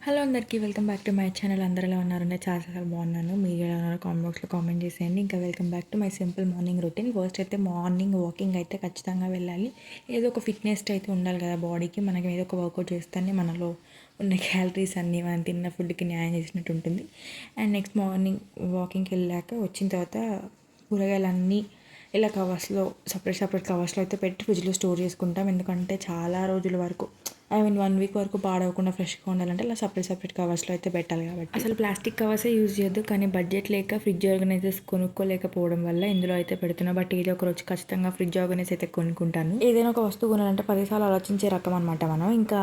Hello అందరికీ welcome back to my channel. అందరూ ఎలా ఉన్నారు? నేను చాలా బాగున్నాను. మీరు ఎలా ఉన్నారో కామెంట్ బాక్స్లో కామెంట్ చేసేయండి. ఇంకా welcome back to my simple morning routine. First అయితే మార్నింగ్ వాకింగ్ అయితే ఖచ్చితంగా వెళ్ళాలి. ఏదో ఒక ఫిట్నెస్ అయితే ఉండాలి కదా బాడీకి. మనకి ఏదో ఒక వర్కౌట్ చేస్తేనే మనలో ఉన్న క్యాలరీస్ అన్నీ మనం తిన్న ఫుడ్కి న్యాయం చేసినట్టు ఉంటుంది. అండ్ నెక్స్ట్ మార్నింగ్ వాకింగ్కి వెళ్ళాక వచ్చిన తర్వాత కూరగాయలన్నీ ఇలా కవర్స్లో సపరేట్ కవర్స్లో అయితే పెట్టి ఫ్రిడ్జ్లో స్టోర్ చేసుకుంటాం. ఎందుకంటే చాలా రోజుల వరకు 1 వీక్ వరకు పాడవకుండా ఫ్రెష్గా ఉండాలంటే ఇలా సపరేట్ కవర్స్లో అయితే పెట్టాలి. కాబట్టి అసలు ప్లాస్టిక్ కవర్సే యూజ్ చేయొద్దు, కానీ బడ్జెట్ లేక ఫ్రిడ్జ్ ఆర్గనైజర్స్ కొనుక్కోలేకపోవడం వల్ల ఇందులో అయితే పెడుతున్నా. బట్ ఏదో ఒక రోజు ఖచ్చితంగా ఫ్రిడ్జ్ ఆర్గనైజ్ అయితే కొనుక్కుంటాను. ఏదైనా ఒక వస్తువు కొనాలంటే 10 సార్లు ఆలోచించే రకం అనమాట మనం. ఇంకా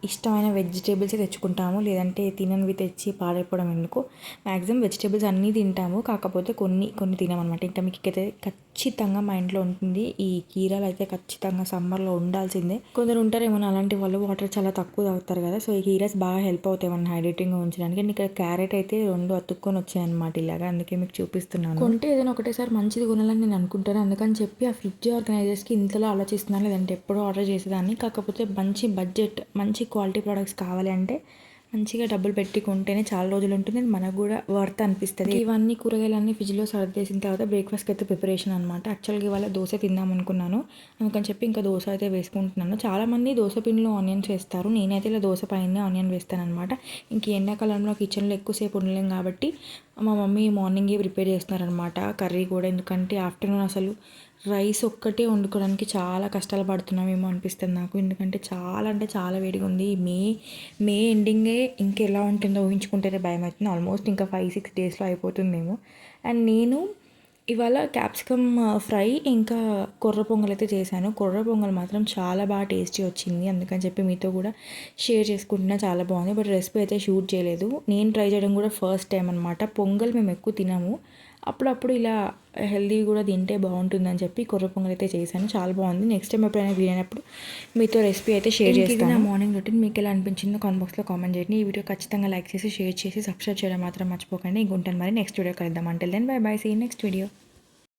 ఇష్టమైన వెజిటేబుల్స్ తెచ్చుకుంటాము, లేదంటే తిననివి తెచ్చి పాడైపోవడం ఎందుకు. మ్యాక్సిమం వెజిటేబుల్స్ అన్నీ తింటాము, కాకపోతే కొన్ని తినమన్నమాట. ఇంకా మీకు అయితే ఖచ్చితంగా మా ఇంట్లో ఉంటుంది. ఈ కీరాలు అయితే ఖచ్చితంగా సమ్మర్లో ఉండాల్సిందే. కొందరు ఉంటారేమో అలాంటి వాళ్ళు వాటర్ చాలా తక్కువ తాగుతారు కదా, సో ఈ కీరాస్ బాగా హెల్ప్ అవుతాయి మన హైడ్రేటింగ్గా ఉంచడానికి. అండ్ ఇక్కడ క్యారెట్ అయితే 2 అతుక్కొని వచ్చాయన్నమాట ఇలాగా, అందుకే మీకు చూపిస్తున్నాను. కొంటే ఏదైనా ఒకటేసారి మంచిది కొనాలని నేను అనుకుంటాను, అందుకని చెప్పి ఆ ఫ్రిడ్జ్ ఆర్గనైజర్స్కి ఇంతలో ఆలోచిస్తున్నాను. లేదంటే ఎప్పుడో ఆర్డర్ చేసేదాన్ని. కాకపోతే మంచి బడ్జెట్ మంచి క్వాలిటీ ప్రోడక్ట్స్ కావాలి అంటే మంచిగా డబ్బులు పెట్టి కొంటేనే చాలా రోజులు ఉంటుంది, మనకు కూడా వర్త్ అనిపిస్తుంది. ఇవన్నీ కూరగాయలన్నీ ఫ్రిడ్జ్లో సర్దేసిన తర్వాత బ్రేక్ఫాస్ట్కి అయితే ప్రిపరేషన్ అనమాట. యాక్చువల్గా ఇవాళ దోశ తిందాం అనుకున్నాను, అందుకని చెప్పి ఇంకా దోశ అయితే వేసుకుంటున్నాను. చాలామంది దోశ పిండిలో ఆనియన్స్ వేస్తారు, నేనైతే ఇలా దోశ పైన ఆనియన్ వేస్తాను అనమాట. ఇంక ఎండాకాలంలో కిచెన్లో ఎక్కువసేపు ఉండలేం కాబట్టి మా మమ్మీ మార్నింగే ప్రిపేర్ చేస్తున్నారనమాట కర్రీ కూడా. ఎందుకంటే ఆఫ్టర్నూన్ అసలు రైస్ ఒక్కటే వండుకోవడానికి చాలా కష్టాలు పడుతున్నామేమో అనిపిస్తుంది నాకు. ఎందుకంటే చాలా అంటే చాలా వేడిగా ఉంది. మే ఎండింగే ఇంకెలా ఉంటుందో ఊహించుకుంటేనే భయం అవుతుంది. ఆల్మోస్ట్ ఇంకా 5-6 డేస్లో అయిపోతుందేమో. అండ్ నేను ఇవాళ క్యాప్సికమ్ ఫ్రై ఇంకా కొర్ర పొంగల్ అయితే చేశాను. కొర్ర పొంగల్ మాత్రం చాలా బాగా టేస్టీ వచ్చింది, అందుకని చెప్పి మీతో కూడా షేర్ చేసుకుంటున్నా. చాలా బాగుంది. బట్ రెసిపీ అయితే షూట్ చేయలేదు. నేను ట్రై చేయడం కూడా ఫస్ట్ టైం అనమాట. పొంగల్ మేము ఎక్కువ తినము, అప్పుడప్పుడు ఇలా హెల్దీ కూడా తింటే బాగుంటుందని చెప్పి కొర్ర పొంగల్ అయితే చేశాను. చాలా బాగుంది. నెక్స్ట్ టైం ఎప్పుడైనా వీలైనప్పుడు మీతో రెసిపీ అయితే షేర్ చేస్తాను. నా మార్నింగ్ రొటీన్ మీకు ఎలా అనిపించిందో కామెంట్ బాక్స్లో కామెంట్ చేయండి. ఈ వీడియో ఖచ్చితంగా లైక్ చేసి షేర్ చేసి సబ్స్క్రైబ్ చేయడం మాత్రం మర్చిపోకండి. ఇంకొంటాను మరి నెక్స్ట్ వీడియో కలుద్దాం. Until then bye bye, see next video.